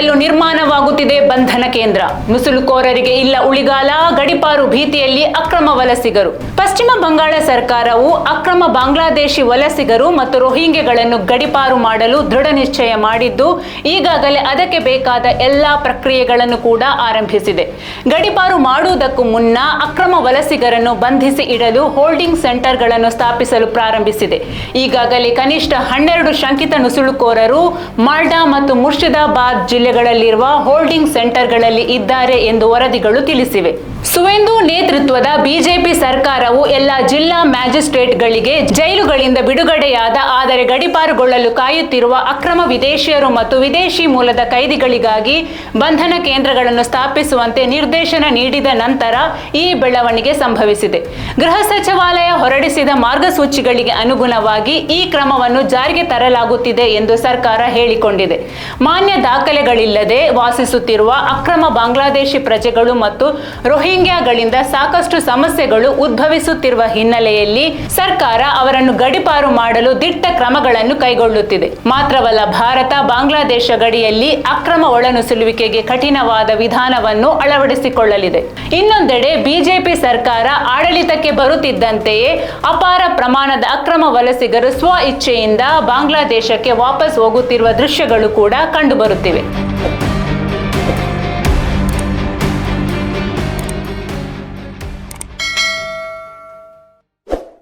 ಗಡಿಯಲ್ಲೂ ನಿರ್ಮಾಣವಾಗುತ್ತಿದೆ ಬಂಧನ ಕೇಂದ್ರ. ನುಸುಳುಕೋರರಿಗೆ ಇಲ್ಲ ಉಳಿಗಾಲ, ಗಡಿಪಾರು ಭೀತಿಯಲ್ಲಿ ಅಕ್ರಮ ವಲಸಿಗರು. ಪಶ್ಚಿಮ ಬಂಗಾಳ ಸರ್ಕಾರವು ಅಕ್ರಮ ಬಾಂಗ್ಲಾದೇಶಿ ವಲಸಿಗರು ಮತ್ತು ರೋಹಿಂಗ್ಯಗಳನ್ನು ಗಡಿಪಾರು ಮಾಡಲು ದೃಢ ನಿಶ್ಚಯ ಮಾಡಿದ್ದು, ಈಗಾಗಲೇ ಅದಕ್ಕೆ ಬೇಕಾದ ಎಲ್ಲಾ ಪ್ರಕ್ರಿಯೆಗಳನ್ನು ಕೂಡ ಆರಂಭಿಸಿದೆ. ಗಡಿಪಾರು ಮಾಡುವುದಕ್ಕೂ ಮುನ್ನ ಅಕ್ರಮ ವಲಸಿಗರನ್ನು ಬಂಧಿಸಿ ಇಡಲು ಹೋಲ್ಡಿಂಗ್ ಸೆಂಟರ್ಗಳನ್ನು ಸ್ಥಾಪಿಸಲು ಪ್ರಾರಂಭಿಸಿದೆ. ಈಗಾಗಲೇ ಕನಿಷ್ಠ 12 ಶಂಕಿತ ನುಸುಳುಕೋರರು ಮಾಲ್ಡಾ ಮತ್ತು ಮುರ್ಷಿದಾಬಾದ್ ಜಿಲ್ಲೆಗಳಲ್ಲಿರುವ ಹೋಲ್ಡಿಂಗ್ ಸೆಂಟರ್ಗಳಲ್ಲಿ ಇದ್ದಾರೆ ಎಂದು ವರದಿಗಳು ತಿಳಿಸಿವೆ. ಸುವೇಂದು ನೇತೃತ್ವದ ಬಿಜೆಪಿ ಸರ್ಕಾರವು ಎಲ್ಲ ಜಿಲ್ಲಾ ಮ್ಯಾಜಿಸ್ಟ್ರೇಟ್ಗಳಿಗೆ ಜೈಲುಗಳಿಂದ ಬಿಡುಗಡೆಯಾದ ಆದರೆ ಗಡಿಪಾರುಗೊಳ್ಳಲು ಕಾಯುತ್ತಿರುವ ಅಕ್ರಮ ವಿದೇಶಿಯರು ಮತ್ತು ವಿದೇಶಿ ಮೂಲದ ಕೈದಿಗಳಿಗಾಗಿ ಬಂಧನ ಕೇಂದ್ರಗಳನ್ನು ಸ್ಥಾಪಿಸುವಂತೆ ನಿರ್ದೇಶನ ನೀಡಿದ ನಂತರ ಈ ಬೆಳವಣಿಗೆ ಸಂಭವಿಸಿದೆ. ಗೃಹ ಸಚಿವಾಲಯ ಹೊರಡಿಸಿದ ಮಾರ್ಗಸೂಚಿಗಳಿಗೆ ಅನುಗುಣವಾಗಿ ಈ ಕ್ರಮವನ್ನು ಜಾರಿಗೆ ತರಲಾಗುತ್ತಿದೆ ಎಂದು ಸರ್ಕಾರ ಹೇಳಿಕೊಂಡಿದೆ. ಮಾನ್ಯ ದಾಖಲೆಗಳಿಲ್ಲದೆ ವಾಸಿಸುತ್ತಿರುವ ಅಕ್ರಮ ಬಾಂಗ್ಲಾದೇಶಿ ಪ್ರಜೆಗಳು ಮತ್ತು ರೋಹಿಂಗ್ಯಾಗಳಿಂದ ಸಾಕಷ್ಟು ಸಮಸ್ಯೆಗಳು ಉದ್ಭವಿಸುತ್ತಿರುವ ಹಿನ್ನೆಲೆಯಲ್ಲಿ ಸರ್ಕಾರ ಅವರನ್ನು ಗಡಿಪಾರು ಮಾಡಲು ದಿಟ್ಟ ಕ್ರಮಗಳನ್ನು ಕೈಗೊಳ್ಳುತ್ತಿದೆ. ಮಾತ್ರವಲ್ಲ, ಭಾರತ ಬಾಂಗ್ಲಾದೇಶ ಗಡಿಯಲ್ಲಿ ಅಕ್ರಮ ಒಳನುಸುಳುವಿಕೆಗೆ ಕಠಿಣವಾದ ವಿಧಾನವನ್ನು ಅಳವಡಿಸಿಕೊಳ್ಳಲಿದೆ. ಇನ್ನೊಂದೆಡೆ ಬಿಜೆಪಿ ಸರ್ಕಾರ ಆಡಳಿತಕ್ಕೆ ಬರುತ್ತಿದ್ದಂತೆಯೇ ಅಪಾರ ಪ್ರಮಾಣದ ಅಕ್ರಮ ವಲಸಿಗರು ಸ್ವ ಇಚ್ಛೆಯಿಂದ ಬಾಂಗ್ಲಾದೇಶಕ್ಕೆ ವಾಪಸ್ ಹೋಗುತ್ತಿರುವ ದೃಶ್ಯಗಳು ಕೂಡ ಕಂಡುಬರುತ್ತಿವೆ.